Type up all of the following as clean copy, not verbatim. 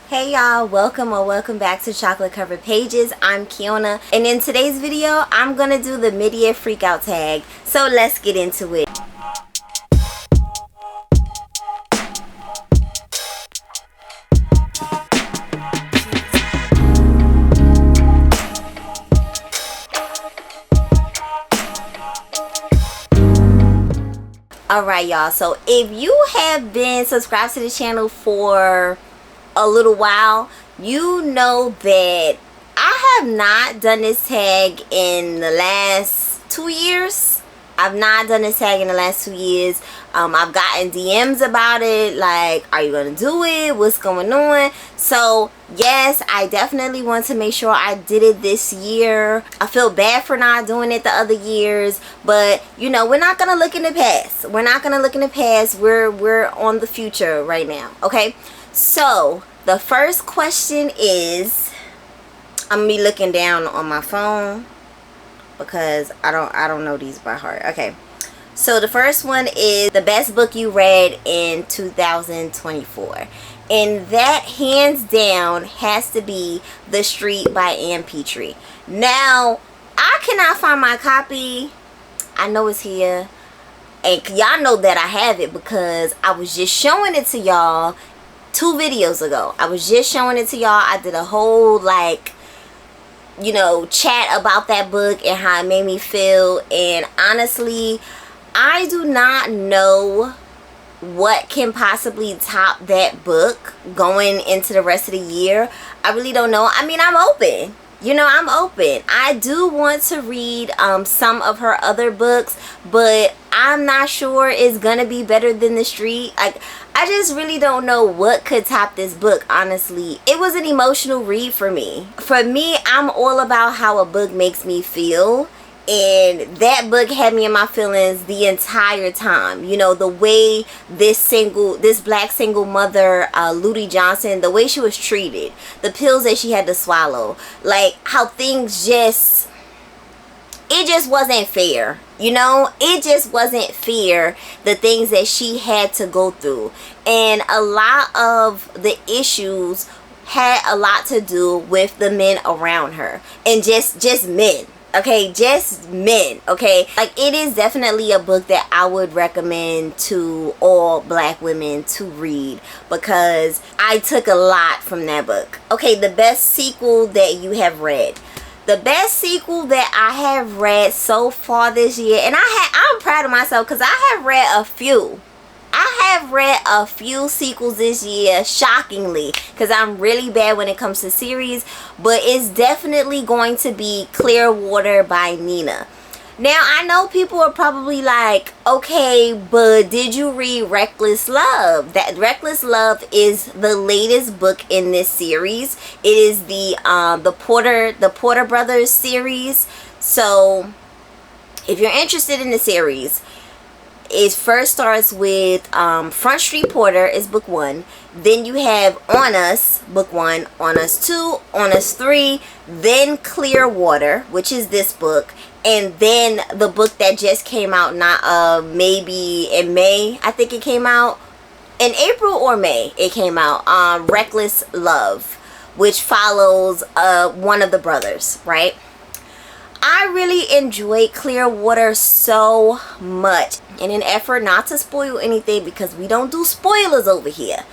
Hey y'all, welcome or welcome back to Chocolate Covered Pages. I'm Kiona, and in today's video I'm gonna do the mid-year freakout tag, so let's get into it. Alright y'all, so if you have been subscribed to the channel for a little while, you know that I have not done this tag in the last 2 years. I've not done this tag in the last 2 years. I've gotten DMs about it, like, are you gonna do it? What's going on? So yes, I definitely want to make sure I did it this year. I feel bad for not doing it the other years, but you know, we're not gonna look in the past. We're not gonna look in the past. We're on the future right now. Okay, so the first question is, I'm gonna be looking down on my phone because I don't know these by heart. Okay, so the first one is the best book you read in 2024, and that hands down has to be The Street by Ann Petry. Now I cannot find my copy. I know it's here, and y'all know that I have it because I was just showing it to y'all 2 videos ago. I was just showing it to y'all. I did a whole, like, you know, chat about that book and how it made me feel, and honestly I do not know what can possibly top that book going into the rest of the year. I really don't know. I mean, I'm open. You know, I'm open. I do want to read some of her other books, but I'm not sure it's gonna be better than The Street. Like, I just really don't know what could top this book, honestly. It was an emotional read for me. For me, I'm all about how a book makes me feel, and that book had me in my feelings the entire time. You know, the way this black single mother, Ludi Johnson, the way she was treated, the pills that she had to swallow, like how things it just wasn't fair. You know, it just wasn't fair, the things that she had to go through. And a lot of the issues had a lot to do with the men around her, and just men. Okay, just men. Okay, like, it is definitely a book that I would recommend to all black women to read because I took a lot from that book. Okay, the best sequel that you have read. The best sequel that I have read so far this year, and I'm proud of myself because I have read a few. I have read a few sequels this year, shockingly, because I'm really bad when it comes to series, but it's definitely going to be Clearwater by Nina. Now, I know people are probably like, okay, but did you read Wreckless Love? That Wreckless Love is the latest book in this series. It is the Porter Brothers series. So if you're interested in the series, it first starts with Front Street Porter is book 1. Then you have On Us, book 1, On Us 2, On Us 3, then Clearwater, which is this book, and then the book that just came out, not maybe in May, I think it came out in April or May. It came out, Wreckless Love, which follows one of the brothers, right? I really enjoyed Clearwater so much. In an effort not to spoil anything, because we don't do spoilers over here,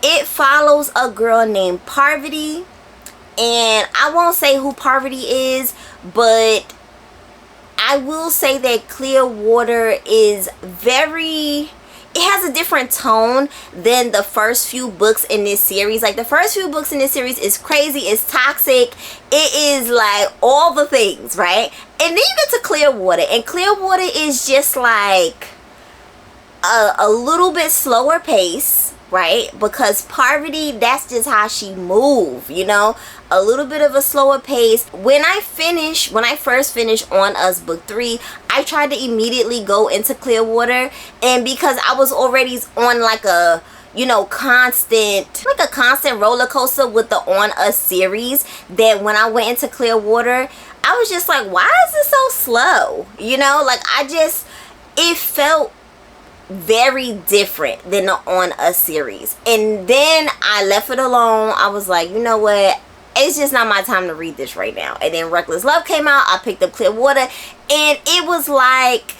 it follows a girl named Parvati, and I won't say who Parvati is, but I will say that Clearwater is it has a different tone than the first few books in this series. Like, the first few books in this series is crazy, it's toxic, it is like all the things, right? And then you get to Clearwater, and Clearwater is just like a little bit slower pace, right? Because Parvati, that's just how she move, you know, a little bit of a slower pace. When I first finished On Us book 3, I tried to immediately go into Clearwater, and because I was already on like a, you know, constant roller coaster with the On Us series, that when I went into Clearwater, I was just like, why is it so slow? You know, like, it felt very different than the On Us series. And then I left it alone. I was like, you know what, it's just not my time to read this right now. And then Reckless Love came out. I picked up Clearwater, and it was like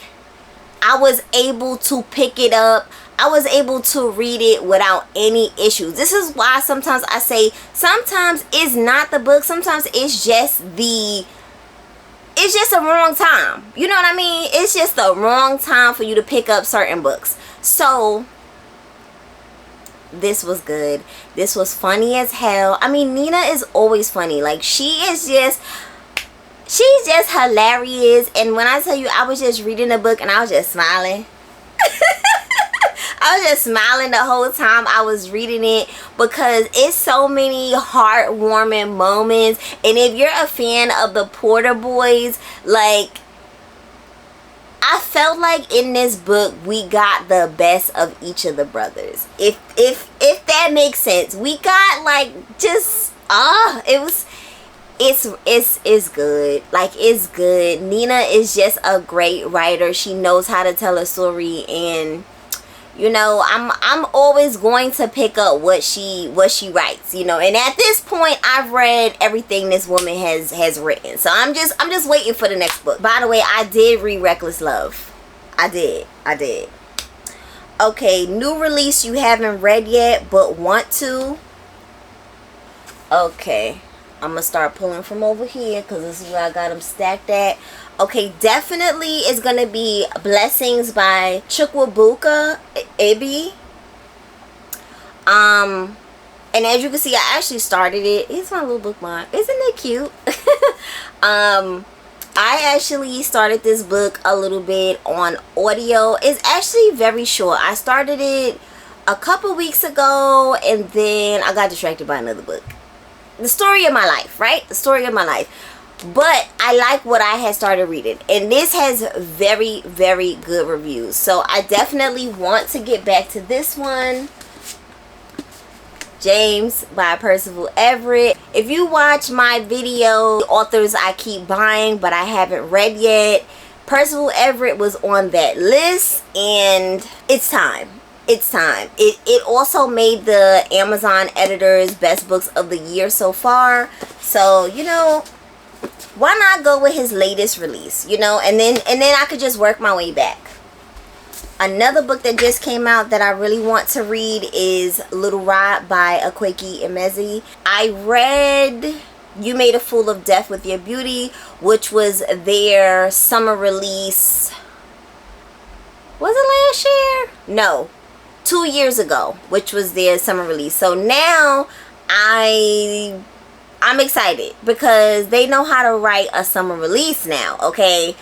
I was able to pick it up. I was able to read it without any issues. This is why sometimes I say sometimes it's not the book, sometimes it's just the wrong time. You know what I mean? It's just the wrong time for you to pick up certain books. So this was good. This was funny as hell. I mean, Nina is always funny. Like, she's just hilarious. And when I tell you, I was just reading the book and I was just smiling. I was just smiling the whole time I was reading it, because it's so many heartwarming moments. And if you're a fan of the Porter Boys, like, I felt like in this book we got the best of each of the brothers. If that makes sense. We got like just it's good. Like, it's good. Nina is just a great writer. She knows how to tell a story, and you know, I'm always going to pick up what she writes, you know. And at this point, I've read everything this woman has written. So I'm just waiting for the next book. By the way, I did read Reckless Love. I did. Okay, new release you haven't read yet but want to. Okay, I'm gonna start pulling from over here because this is where I got them stacked at. Okay, definitely is going to be Blessings by Chukwuebuka Ibe. And as you can see, I actually started it. It's my little bookmark. Isn't it cute? I actually started this book a little bit on audio. It's actually very short. I started it a couple weeks ago, and then I got distracted by another book. The story of my life, right? The story of my life. But I like what I had started reading, and this has very, very good reviews. So I definitely want to get back to this one. James by Percival Everett. If you watch my video, authors I keep buying but I haven't read yet, Percival Everett was on that list, and it's time. It's time. It also made the Amazon editors best books of the year so far. So, you know, why not go with his latest release, you know, and then I could just work my way back. Another book that just came out that I really want to read is Little Rod by Akwaeke Emezi. I read You Made a Fool of Death with Your Beauty, which was their summer release. Was it last year? No, 2 years ago, which was their summer release. So now I'm excited because they know how to write a summer release now, okay?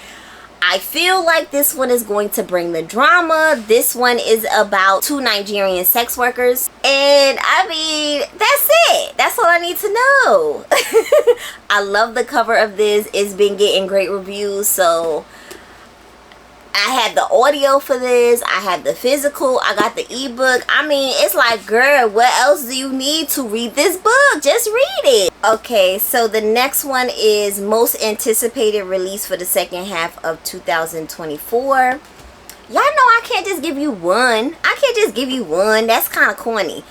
I feel like this one is going to bring the drama. This one is about 2 Nigerian sex workers. And I mean, that's it. That's all I need to know. I love the cover of this. It's been getting great reviews. So I had the audio for this. I had the physical. I got the ebook. I mean, it's like, girl, what else do you need to read this book? Just read it. Okay, so the next one is most anticipated release for the second half of 2024. Y'all know I can't just give you one. I can't just give you one. That's kind of corny.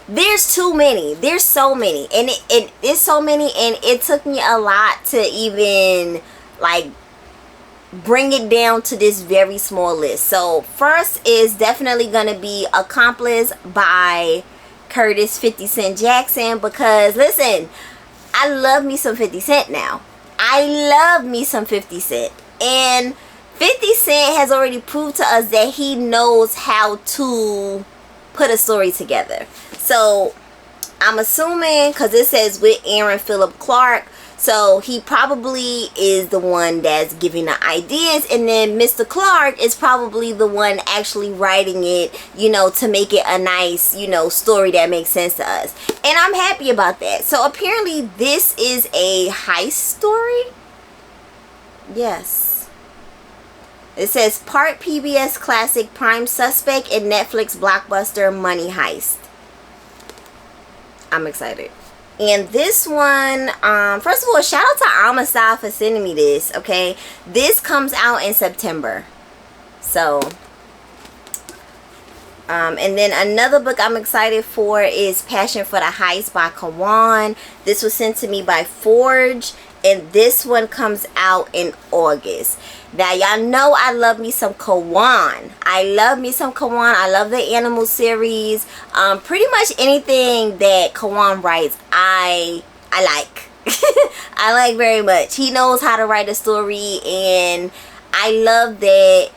There's too many. There's so many. And it's so many. And it took me a lot to even, like, bring it down to this very small list. So first is definitely gonna be Accomplice by Curtis 50 Cent Jackson, because listen, I love me some 50 Cent now. I love me some 50 Cent, and 50 Cent has already proved to us that he knows how to put a story together. So I'm assuming, because it says with Aaron Phillip Clarke, so he probably is the one that's giving the ideas, and then Mr. Clarke is probably the one actually writing it, you know, to make it a nice, you know, story that makes sense to us. And I'm happy about that. So apparently this is a heist story. Yes. It says part PBS classic prime suspect in Netflix blockbuster Money Heist. I'm excited. And this one, first of all, shout out to Amistad for sending me this, okay? This comes out in September. So, And then another book I'm excited for is Passion for the Heist by Kayson. This was sent to me by Forge, and this one comes out in August. Now, y'all know I love me some Kayson. I love me some Kayson. I love the animal series. Pretty much anything that Kayson writes, I like. I like very much. He knows how to write a story, and I love that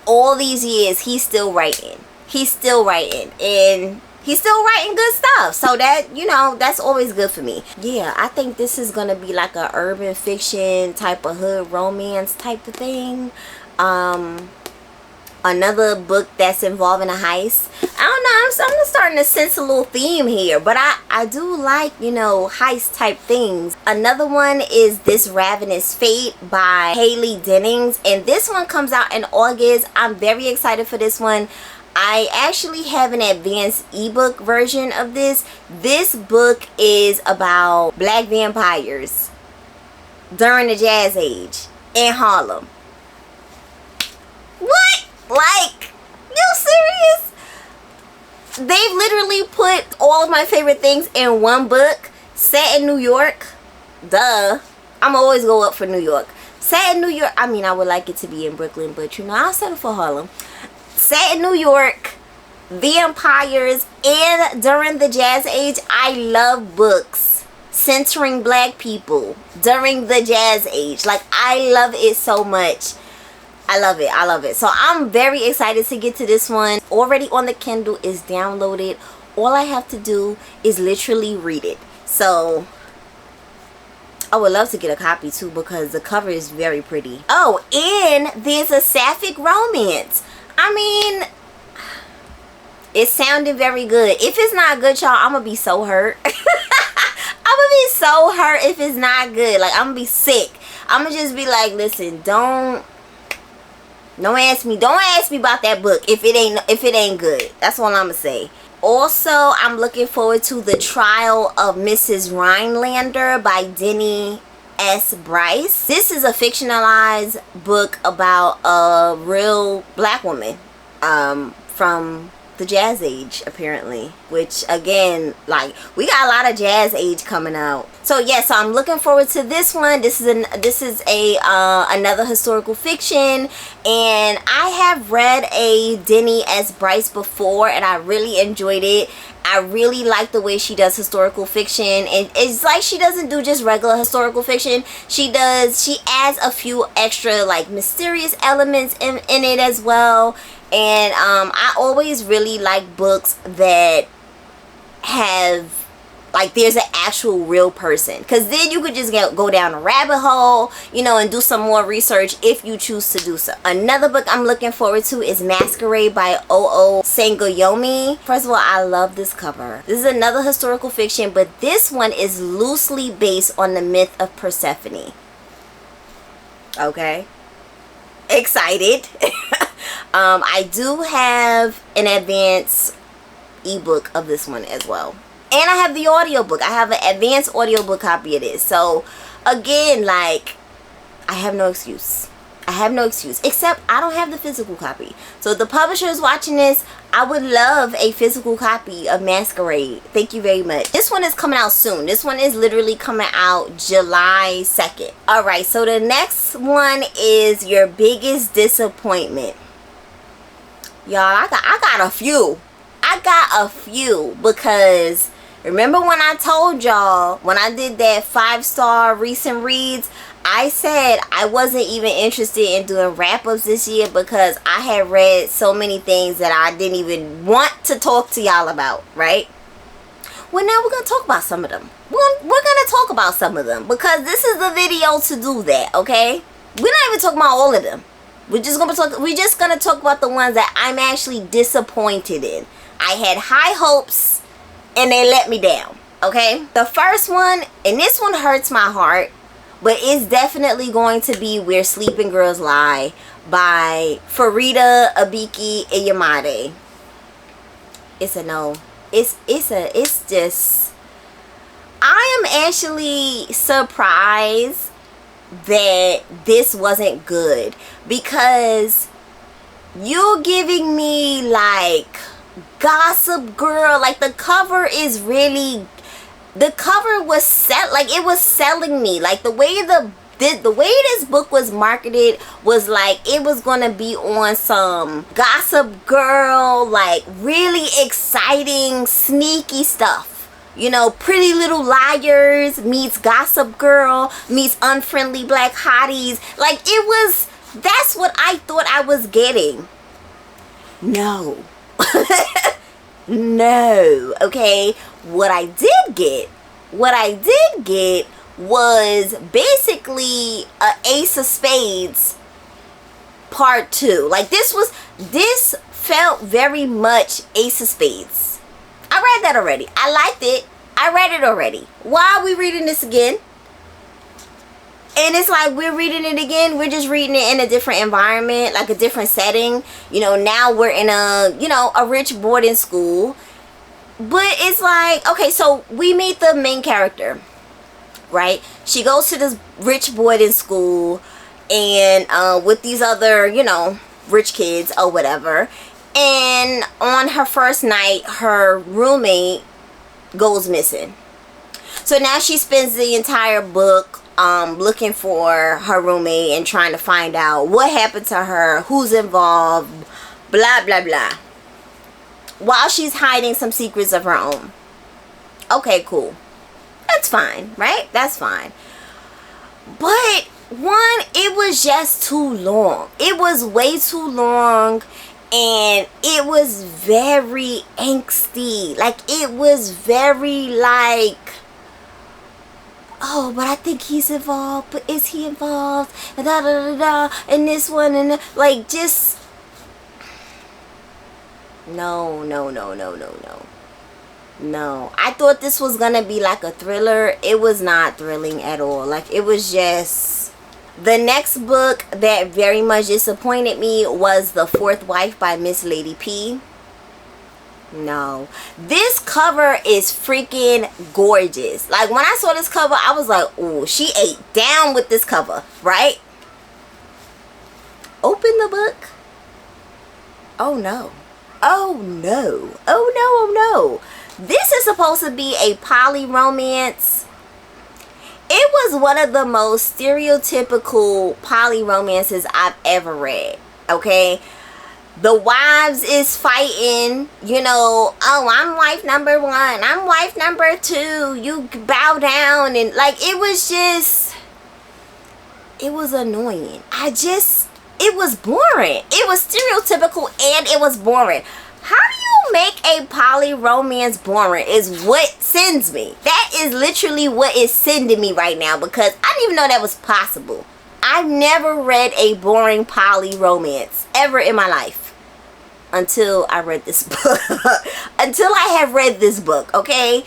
all these years he's still writing. He's still writing, and he's still writing good stuff. So that, you know, that's always good for me. Yeah, I think this is gonna be like a urban fiction type of hood romance type of thing. Another book that's involving a heist. I don't know, I'm starting to sense a little theme here, but I do like, you know, heist type things. Another one is This Ravenous Fate by Hayley Dennings, and this one comes out in August. I'm very excited for this one. I actually have an advanced ebook version of this. This book is about black vampires during the Jazz Age in Harlem. What? Like, you serious? They've literally put all of my favorite things in one book, set in New York. Duh. I'm always go up for New York. Set in New York. I mean, I would like it to be in Brooklyn, but you know, I'll settle for Harlem. Set in New York, vampires, and during the Jazz Age. I love books centering black people during the Jazz Age. Like, I love it so much. I love it. I love it. So I'm very excited to get to this one. Already on the Kindle, is downloaded. All I have to do is literally read it. So I would love to get a copy too, because the cover is very pretty. Oh, and there's a sapphic romance. I mean, it sounded very good. If it's not good, y'all, I'm gonna be so hurt. I'm gonna be so hurt if it's not good. Like, I'm gonna be sick. I'm gonna just be like, listen, don't ask me about that book if it ain't good. That's all I'm gonna say. Also, I'm looking forward to The Trial of Mrs. Rhinelander by Denny S Bryce. This is a fictionalized book about a real black woman from the Jazz Age, apparently, which, again, like, we got a lot of Jazz Age coming out. So yeah, so I'm looking forward to this one. This is another historical fiction, and I have read a Denny S Bryce before, and I really enjoyed it. I really like the way she does historical fiction, and it's like she doesn't do just regular historical fiction. She adds a few extra, like, mysterious elements in it as well. And I always really like books that have, like, there's an actual real person, because then you could just go down a rabbit hole, you know, and do some more research if you choose to do so. Another book I'm looking forward to is Masquerade by OO Sangoyomi. First of all, I love this cover. This is another historical fiction, but this one is loosely based on the myth of Persephone. Okay, excited. I do have an advanced ebook of this one as well, and I have the audiobook. I have an advanced audiobook copy of this. So again, like, I have no excuse. I have no excuse, except I don't have the physical copy. So if the publisher is watching this, I would love a physical copy of Masquerade. Thank you very much. This one is coming out soon. This one is literally coming out July 2nd. Alright, so the next one is Your Biggest Disappointment. Y'all, I got a few. I got a few, because remember when I told y'all, when I did that 5-star recent reads, I said I wasn't even interested in doing wrap-ups this year because I had read so many things that I didn't even want to talk to y'all about, right? Well, now we're going to talk about some of them. We're going to talk about some of them, because this is the video to do that, okay? We're not even talking about all of them. We're just gonna talk about the ones that I'm actually disappointed in. I had high hopes and they let me down. Okay, the first one, and this one hurts my heart, but it's definitely going to be Where Sleeping Girls Lie by faridah, abike, Iyimide. It's a no. It's just, I am actually surprised that this wasn't good, because you giving me like Gossip Girl. Like the cover is really, the cover was it was selling me. Like the way the way this book was marketed was like it was gonna be on some Gossip Girl, like really exciting, sneaky stuff. You know, Pretty Little Liars meets Gossip Girl meets Unfriendly Black Hotties. Like it was, that's what I thought I was getting. No. No. Okay. What I did get was basically a Ace of Spades part 2. Like this felt very much Ace of Spades. I read that already. I liked it. I read it already. Why are we reading this again? And it's like we're reading it again. We're just reading it in a different environment, like a different setting. You know, now we're in a rich boarding school. But it's like, okay, so we meet the main character, right? She goes to this rich boarding school and with these other, rich kids or whatever. And on her first night, her roommate goes missing. So now she spends the entire book looking for her roommate and trying to find out what happened to her, who's involved, blah, blah, blah. While she's hiding some secrets of her own. Okay, cool. That's fine, right? That's fine. But one, it was just too long. It was way too long. And it was very angsty. Like, it was very like, oh, but I think he's involved. But is he involved? And da da da da. And this one and like just no. No. I thought this was gonna be like a thriller. It was not thrilling at all. Like it was just. The next book that very much disappointed me was The Fourth Wife by Miss Lady P. No. This cover is freaking gorgeous. Like when I saw this cover, I was like, ooh, she ate down with this cover, right? Open the book. Oh no. Oh no. Oh no, oh no. This is supposed to be a poly romance. It was one of the most stereotypical poly romances I've ever read, okay? The wives is fighting, oh, I'm wife number 1, I'm wife number 2, you bow down, and like, it was just, it was annoying. It was boring. It was stereotypical and it was boring. How do you make a poly romance boring is what sends me. That is literally what is sending me right now because I didn't even know that was possible. I've never read a boring poly romance ever in my life until I read this book. Until I have read this book, okay?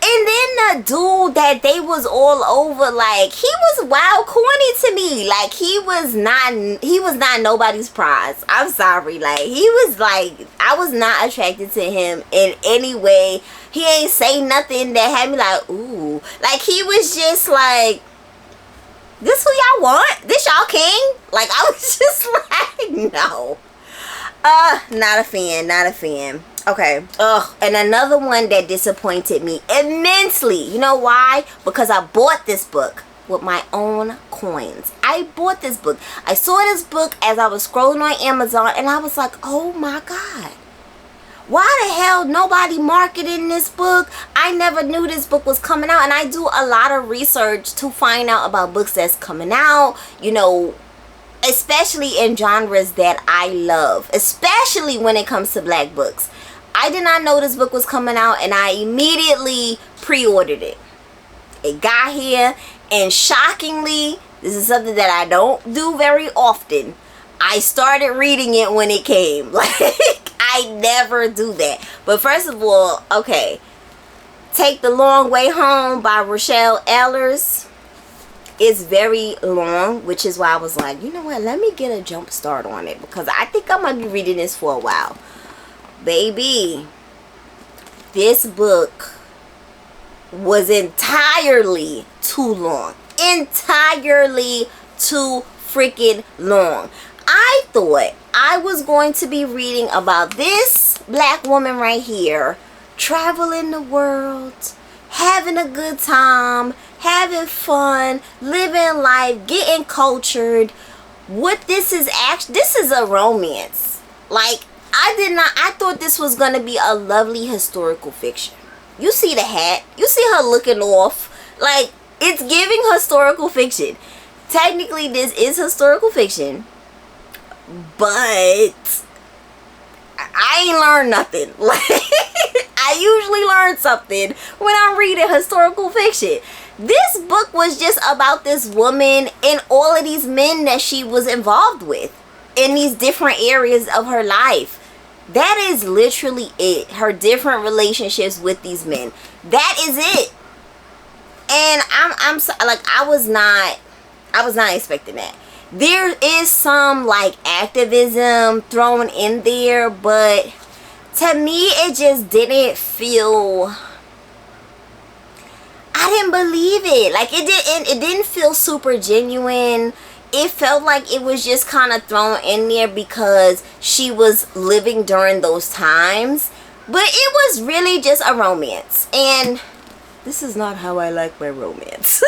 And then the dude that they was all over, like, he was wild corny to me. Like, he was not nobody's prize. I'm sorry. Like, he was like, I was not attracted to him in any way. He ain't say nothing that had me like, ooh. Like, he was just like, this who y'all want? This y'all king? Like, I was just like, no. Not a fan. Okay. Ugh. And another one that disappointed me immensely. You know why? Because I bought this book with my own coins. I bought this book. I saw this book as I was scrolling on Amazon and I was like, oh my God. Why the hell nobody marketing this book? I never knew this book was coming out. And I do a lot of research to find out about books that's coming out. Especially in genres that I love. Especially when it comes to black books. I did not know this book was coming out and I immediately pre-ordered it. It got here and shockingly, this is something that I don't do very often. I started reading it when it came. Like, I never do that. But first of all, okay. Take the Long Way Home by Rocheller Alers. It's very long, which is why I was like, you know what? Let me get a jump start on it because I think I might be reading this for a while. Baby, this book was entirely too long. Entirely too freaking long. I thought I was going to be reading about this black woman right here, traveling the world, having a good time, having fun, living life, getting cultured. What this is actually, this is a romance. Like, I thought this was going to be a lovely historical fiction. You see the hat, you see her looking off, like, it's giving historical fiction. Technically, this is historical fiction, but I ain't learned nothing. Like, I usually learn something when I'm reading historical fiction. This book was just about this woman and all of these men that she was involved with in these different areas of her life. That is literally it. Her different relationships with these men. That is it. And I'm so, like, I was not expecting that. There is some like activism thrown in there, but to me it just didn't feel, I didn't believe it. Like, it didn't feel super genuine. It felt like it was just kind of thrown in there because she was living during those times. But it was really just a romance. And this is not how I like my romance.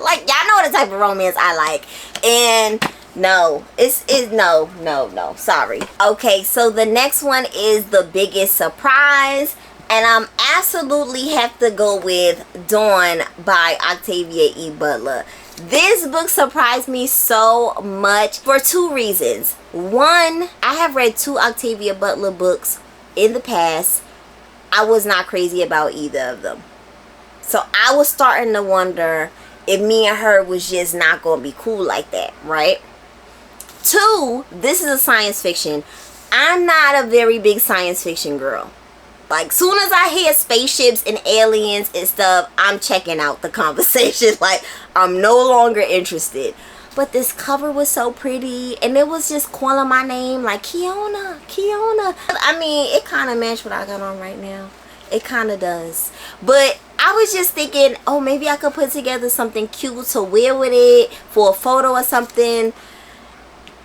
Like, y'all know the type of romance I like. And no, it's no, sorry. Okay, so the next one is The Biggest Surprise. And I'm absolutely have to go with Dawn by Octavia E. Butler. This book surprised me so much for two reasons. One, I have read 2 Octavia Butler books in the past. I was not crazy about either of them. So I was starting to wonder if me and her was just not going to be cool like that, right? 2, this is a science fiction. I'm not a very big science fiction girl. Like, soon as I hear spaceships and aliens and stuff, I'm checking out the conversation. Like, I'm no longer interested. But this cover was so pretty, and it was just calling my name, like, Kiona, Kiona. I mean, it kind of matched what I got on right now. It kind of does. But I was just thinking, oh, maybe I could put together something cute to wear with it for a photo or something.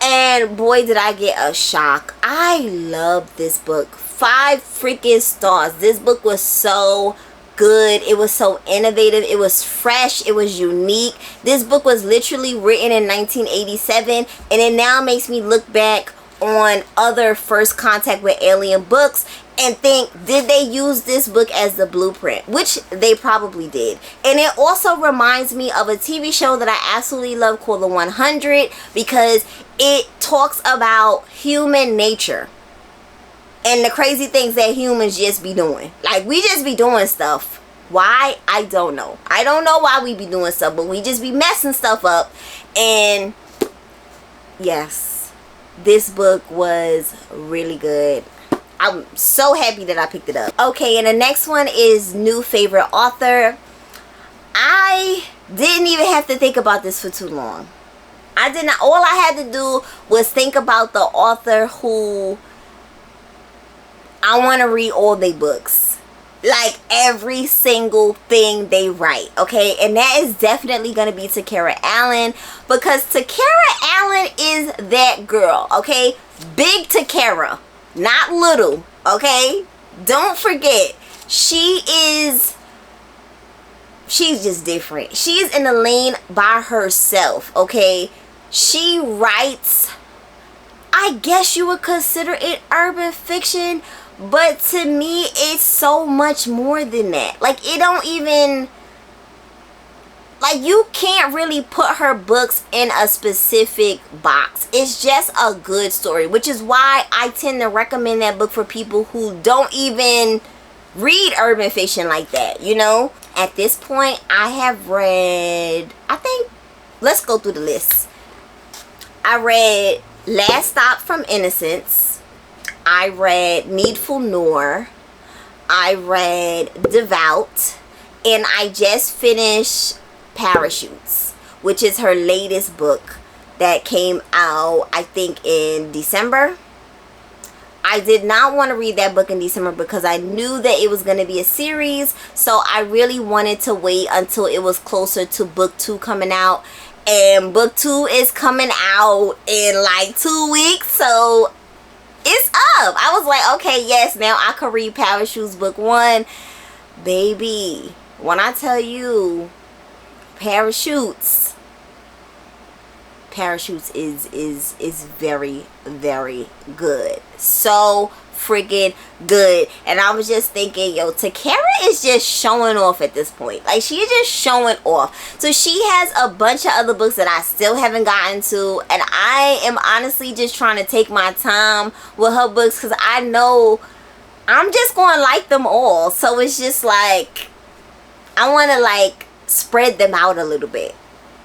And boy, did I get a shock. I love this book. 5 freaking stars. This book was so good. It was so innovative. It was fresh. It was unique. This book was literally written in 1987, and it now makes me look back on other first contact with alien books and think, did they use this book as the blueprint? Which they probably did. And it also reminds me of a TV show that I absolutely love called The 100, because it talks about human nature and the crazy things that humans just be doing. Like, we just be doing stuff. Why? I don't know. I don't know why we be doing stuff, but we just be messing stuff up. And yes, this book was really good. I'm so happy that I picked it up. Okay, and the next one is New Favorite Author. I didn't even have to think about this for too long. I did not. All I had to do was think about the author who I want to read all their books. Like, every single thing they write, okay? And that is definitely going to be Takerra Allen, because Takerra Allen is that girl, okay? Big Takerra, not little, okay? Don't forget, she's just different. She's in the lane by herself, okay? She writes, I guess you would consider it urban fiction, but to me, it's so much more than that. Like, it don't even, like, you can't really put her books in a specific box. It's just a good story, which is why I tend to recommend that book for people who don't even read urban fiction like that, you know? At this point, I have read, I think, let's go through the list. I read Last Stop from Innocence. I read Needful Noir. I read Devout. And I just finished Parachutes, which is her latest book that came out, I think, in December. I did not want to read that book in December because I knew that it was going to be a series. So I really wanted to wait until it was closer to book 2 coming out. And book 2 is coming out in like 2 weeks, so it's up. I was like, okay, yes, now I could read Parachutes book 1. Baby, when I tell you Parachutes is very, very good. So freaking good. And I was just thinking, yo, Takerra is just showing off at this point. Like, she's just showing off. So she has a bunch of other books that I still haven't gotten to, and I am honestly just trying to take my time with her books, because I know I'm just going to like them all. So it's just like, I want to like spread them out a little bit.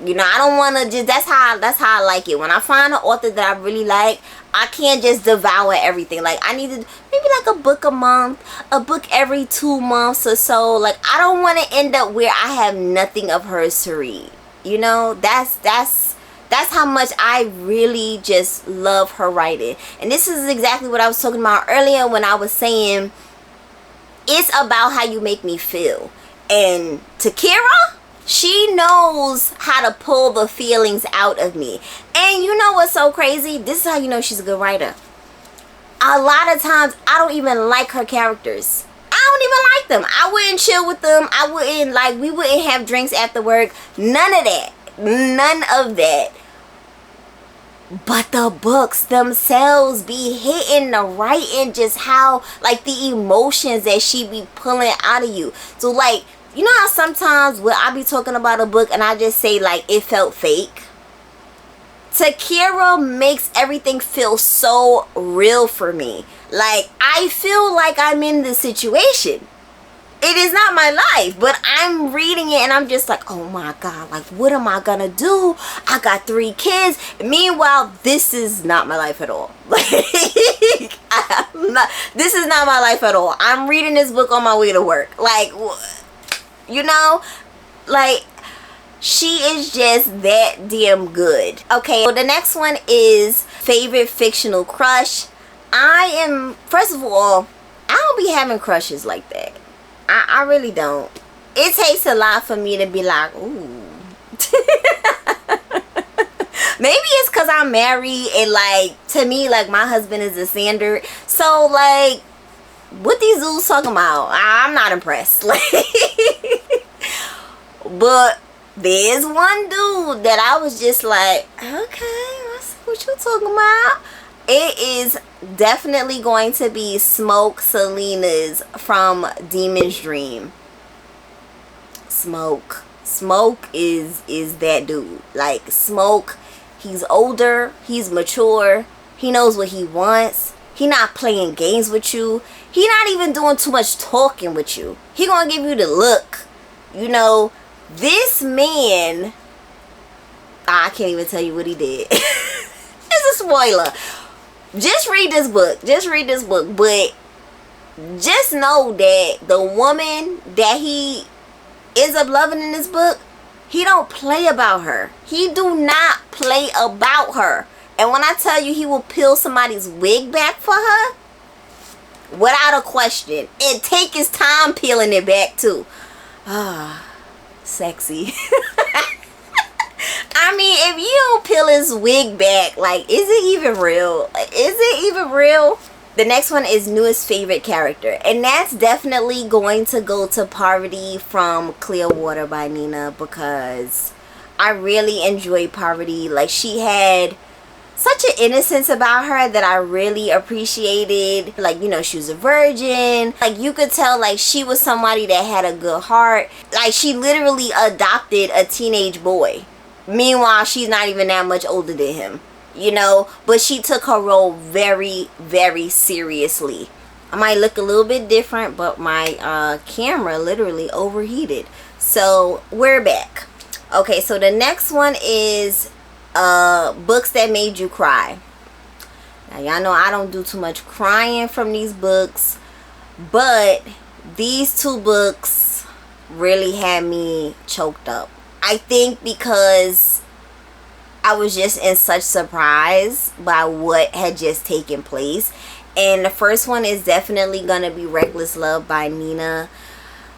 You know, I don't want to just, that's how I like it. When I find an author that I really like, I can't just devour everything. Like, I need to, maybe like a book a month, a book every 2 months or so. Like, I don't want to end up where I have nothing of hers to read. You know, that's how much I really just love her writing. And this is exactly what I was talking about earlier when I was saying, it's about how you make me feel. And Takerra, she knows how to pull the feelings out of me. And you know what's so crazy? This is how you know she's a good writer. A lot of times, I don't even like her characters. I don't even like them. I wouldn't chill with them. I wouldn't, like, we wouldn't have drinks after work. None of that. None of that. But the books themselves be hitting the writing, just how, like, the emotions that she be pulling out of you. So, like, you know how sometimes when I be talking about a book and I just say, like, it felt fake? Takerra makes everything feel so real for me. Like, I feel like I'm in this situation. It is not my life, but I'm reading it and I'm just like, oh my God, like, what am I gonna do? I got 3 kids. Meanwhile, this is not my life at all. Like, this is not my life at all. I'm reading this book on my way to work. Like, you know, like, she is just that damn good. Okay, so the next one is favorite fictional crush. First of all, I don't be having crushes like that. I really don't. It takes a lot for me to be like, ooh. Maybe it's because I'm married and, like, to me, like, my husband is a standard. So, like, what these dudes talking about? I'm not impressed. Like, but there's one dude that I was just like, okay, let's see what you talking about. It is definitely going to be Smoke Selena's from Demon's Dream. Smoke is that dude. Like, Smoke, he's older, he's mature, he knows what he wants. He not playing games with you. He not even doing too much talking with you. He gonna give you the look. You know, this man, I can't even tell you what he did. It's a spoiler. Just read this book. Just read this book. But just know that the woman that he ends up loving in this book, he don't play about her. He do not play about her. And when I tell you he will peel somebody's wig back for her, without a question, and take his time peeling it back too. Ah, sexy. I mean, if you don't peel his wig back, like, is it even real? Is it even real? The next one is newest favorite character. And that's definitely going to go to Parvati from Clearwater by Nina, because I really enjoy Parvati. Like, she had such an innocence about her that I really appreciated. Like, you know, she was a virgin. Like, you could tell, like, she was somebody that had a good heart. Like, she literally adopted a teenage boy. Meanwhile, she's not even that much older than him, you know, but she took her role very, very seriously. I might look a little bit different, but my camera literally overheated. So we're back. Okay, so the next one is books that made you cry. Now, y'all know I don't do too much crying from these books, but these 2 books really had me choked up. I think because I was just in such surprise by what had just taken place. And the first one is definitely going to be Reckless Love by Nina.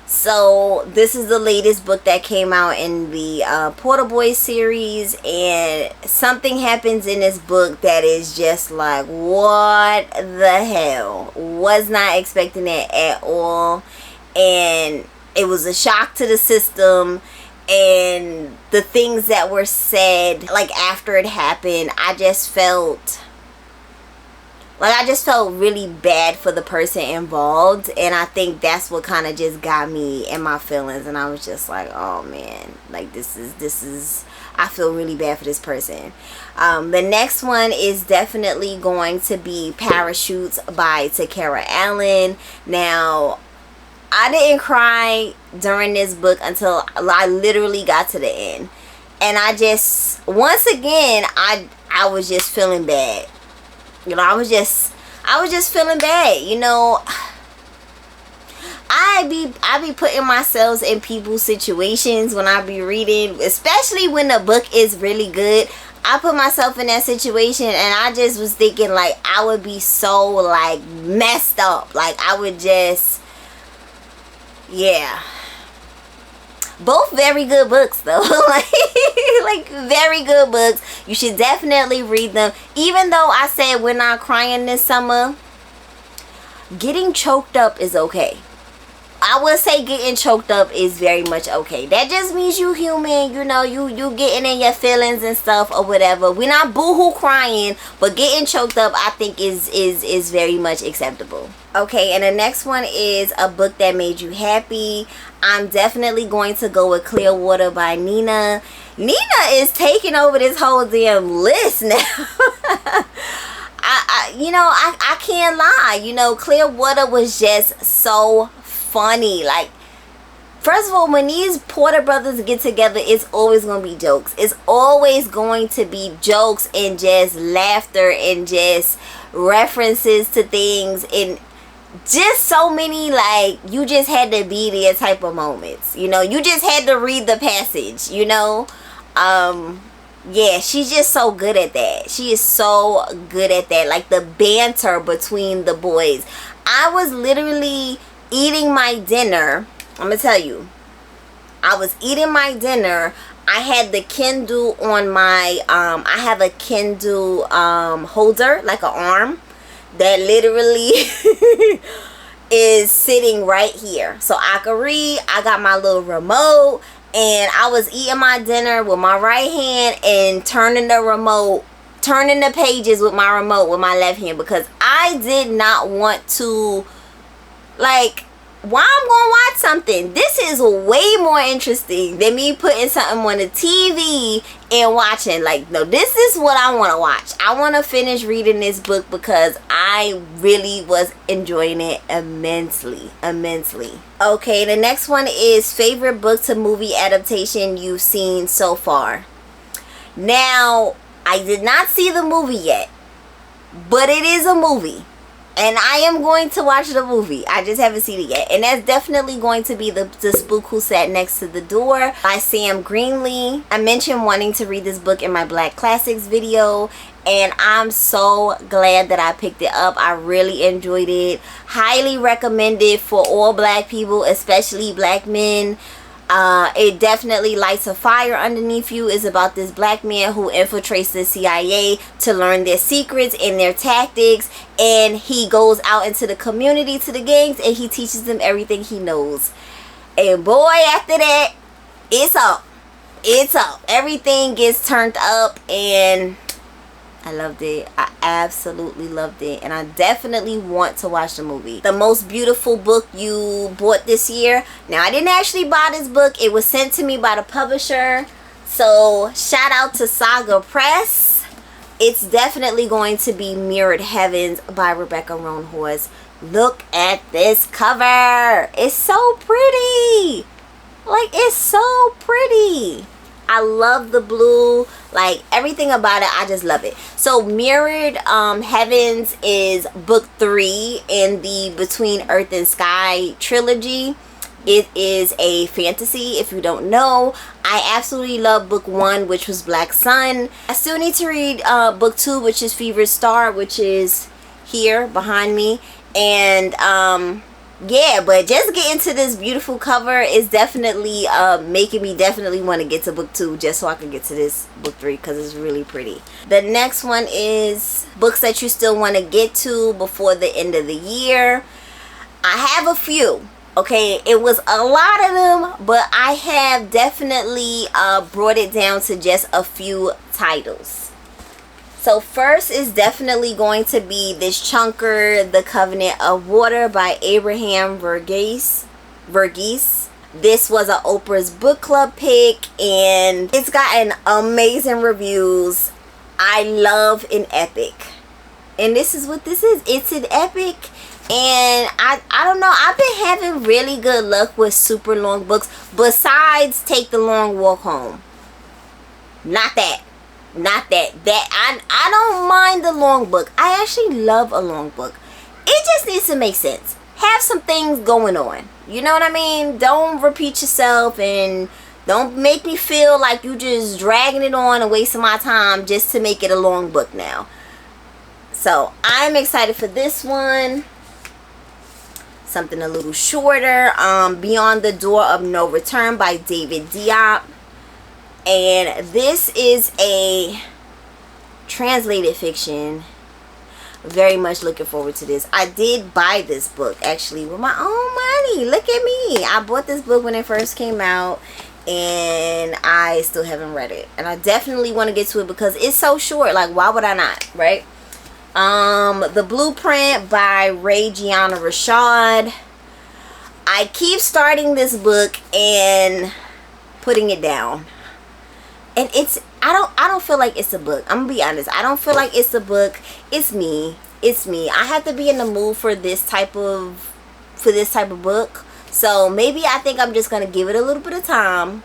So this is the latest book that came out in the Porter Boys series, and something happens in this book that is just like, what the hell? Was not expecting it at all, and it was a shock to the system. And the things that were said, like, after it happened, I just felt really bad for the person involved, and I think that's what kind of just got me in my feelings. And I was just like, oh man, like, this is I feel really bad for this person. The next one is definitely going to be Parachutes by Takerra Allen. Now, I didn't cry during this book until I literally got to the end, and I just, once again, I was just feeling bad. You know, I was just feeling bad. You know, I be putting myself in people's situations when I be reading, especially when the book is really good. I put myself in that situation, and I just was thinking, like, I would be so, like, messed up. Like, I would just, yeah. Both very good books, though. like very good books. You should definitely read them. Even though I said we're not crying this summer, getting choked up is okay. I would say getting choked up is very much okay. That just means you human, you know, you getting in your feelings and stuff or whatever. We're not boohoo crying, but getting choked up, I think is very much acceptable. Okay, and the next one is a book that made you happy. I'm definitely going to go with Clearwater by Nina. Nina is taking over this whole damn list now. I can't lie. You know, Clearwater was just so funny. Like, first of all, when these Porter brothers get together, it's always going to be jokes. It's always going to be jokes and just laughter and just references to things, and just so many, like, you just had to be there type of moments. You know, you just had to read the passage, you know. Yeah, she's just so good at that. She is so good at that. Like, the banter between the boys. I was literally eating my dinner. I'm gonna tell you, I was eating my dinner. I had the Kindle on my I have a Kindle holder, like an arm, that literally is sitting right here, so I could read. I got my little remote, and I was eating my dinner with my right hand and turning the pages with my remote with my left hand, because I did not want to, like, why I'm gonna watch something? This is way more interesting than me putting something on the TV and watching. Like, no, this is what I want to watch. I want to finish reading this book because I really was enjoying it immensely. Okay, the next one is favorite book to movie adaptation you've seen so far. Now, I did not see the movie yet, but it is a movie. And I am going to watch the movie. I just haven't seen it yet. And that's definitely going to be the Spook Who Sat Next to the Door by Sam Greenlee. I mentioned wanting to read this book in my Black Classics video, and I'm so glad that I picked it up. I really enjoyed it. Highly recommended for all black people, especially black men. It definitely lights a fire underneath you. It's about this black man who infiltrates the CIA to learn their secrets and their tactics, and he goes out into the community to the gangs and he teaches them everything he knows. And boy, after that, it's up. Everything gets turned up, and I loved it. I absolutely loved it, and I definitely want to watch the movie. The most beautiful book you bought this year. Now, I didn't actually buy this book. It was sent to me by the publisher, so shout out to Saga Press. It's definitely going to be Mirrored Heavens by Rebecca Roanhorse. Look at this cover. It's so pretty. Like, it's so pretty. I love the blue, like everything about it. I just love it. So Mirrored Heavens is book 3 in the Between Earth and Sky trilogy. It is a fantasy, if you don't know. I absolutely love book 1, which was Black Sun. I still need to read book 2, which is Fevered Star, which is here behind me. And yeah, but just getting to this beautiful cover is definitely making me definitely want to get to book 2 just so I can get to this book 3 because it's really pretty. The next one is books that you still want to get to before the end of the year. I have a few. Okay, it was a lot of them, but I have definitely brought it down to just a few titles. So first is definitely going to be this chunker, The Covenant of Water by Abraham Verghese. This was an Oprah's book club pick, and it's gotten amazing reviews. I love an epic, and this is what this is. It's an epic. And I don't know, I've been having really good luck with super long books besides Take the Long Walk Home. Not that. I don't mind the long book. I actually love a long book. It just needs to make sense. Have some things going on. You know what I mean? Don't repeat yourself, and don't make me feel like you just dragging it on and wasting my time just to make it a long book now. So I'm excited for this one. Something a little shorter, Beyond the Door of No Return by David Diop. And this is a translated fiction. Very much looking forward to this. I did buy this book actually with my own money. Look at me. I bought this book when it first came out, and I still haven't read it. And I definitely want to get to it because it's so short. Like, why would I not, right? The Blueprint by Ray Gianna Rashad. I keep starting this book and putting it down, and I don't feel like it's a book. I'm gonna be honest, I don't feel like it's a book. It's me. I have to be in the mood for this type of book. So maybe I think I'm just gonna give it a little bit of time,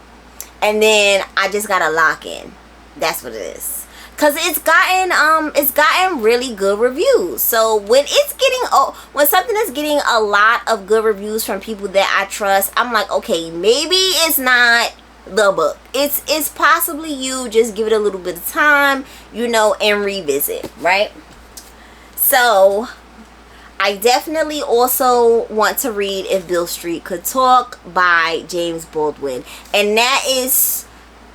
and then I just gotta lock in. That's what it is. Cause it's gotten really good reviews. So when something is getting a lot of good reviews from people that I trust, I'm like, okay, maybe it's not the book. It's possibly you. Just give it a little bit of time, and revisit, right? So I definitely also want to read If Beale Street Could Talk by James Baldwin, and that is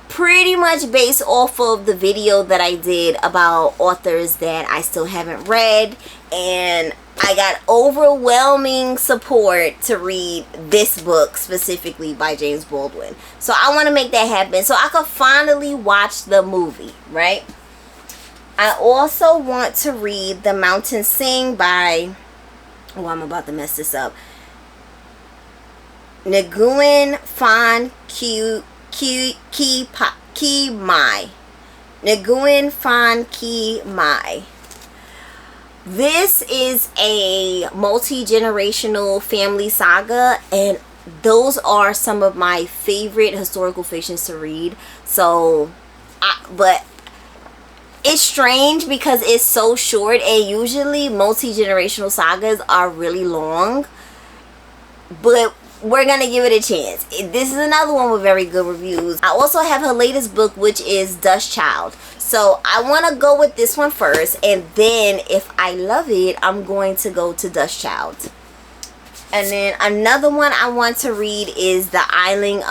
pretty much based off of the video that I did about authors that I still haven't read, and I got overwhelming support to read this book specifically by James Baldwin. So I want to make that happen so I could finally watch the movie, right? I also want to read The Mountains Sing by, I'm about to mess this up, Nguyen Phan Ki Mai. Nguyen Phan Ki Mai. This is a multi-generational family saga, and those are some of my favorite historical fictions to read. So, but it's strange because it's so short, and usually multi-generational sagas are really long, but we're gonna give it a chance. This is another one with very good reviews. I also have her latest book, which is Dust Child. So I want to go with this one first, and then if I love it, I'm going to go to Dust Child. And then another one I want to read is The Island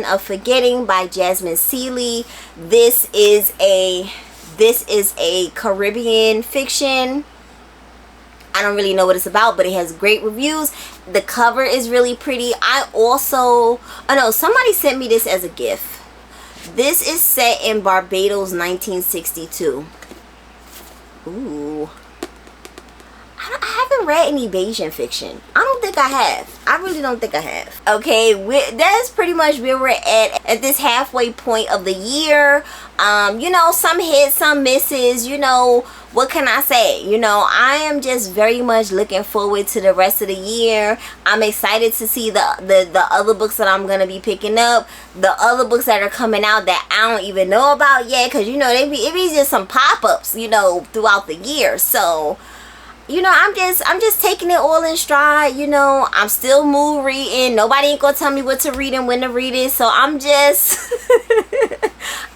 of Forgetting by Jasmine Seeley. This is a Caribbean fiction. I don't really know what it's about, but it has great reviews. The cover is really pretty. Somebody sent me this as a gift. This is set in Barbados, 1962. Ooh. I haven't read any Bayesian fiction. I don't think I have. I really don't think I have. Okay, that's pretty much where we're at this halfway point of the year. Some hits, some misses. What can I say? I am just very much looking forward to the rest of the year. I'm excited to see the other books that I'm gonna be picking up, the other books that are coming out that I don't even know about yet, because it be just some pop-ups throughout the year. So I'm just taking it all in stride. I'm still mood reading. Nobody ain't gonna tell me what to read and when to read it. So I'm just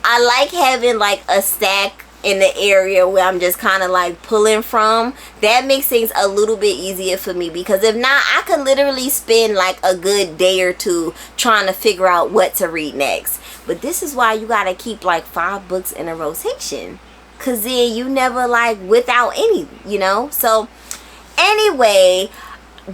I like having like a stack in the area where I'm just kind of like pulling from. That makes things a little bit easier for me, because if not, I could literally spend like a good day or two trying to figure out what to read next. But this is why you gotta keep like 5 books in a rotation, cause then you never like without any, you know. So anyway,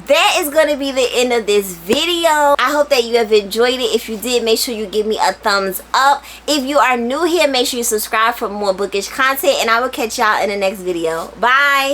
that is going to be the end of this video. I hope that you have enjoyed it. If you did, make sure you give me a thumbs up. If you are new here, make sure you subscribe for more bookish content, and I will catch y'all in the next video. Bye.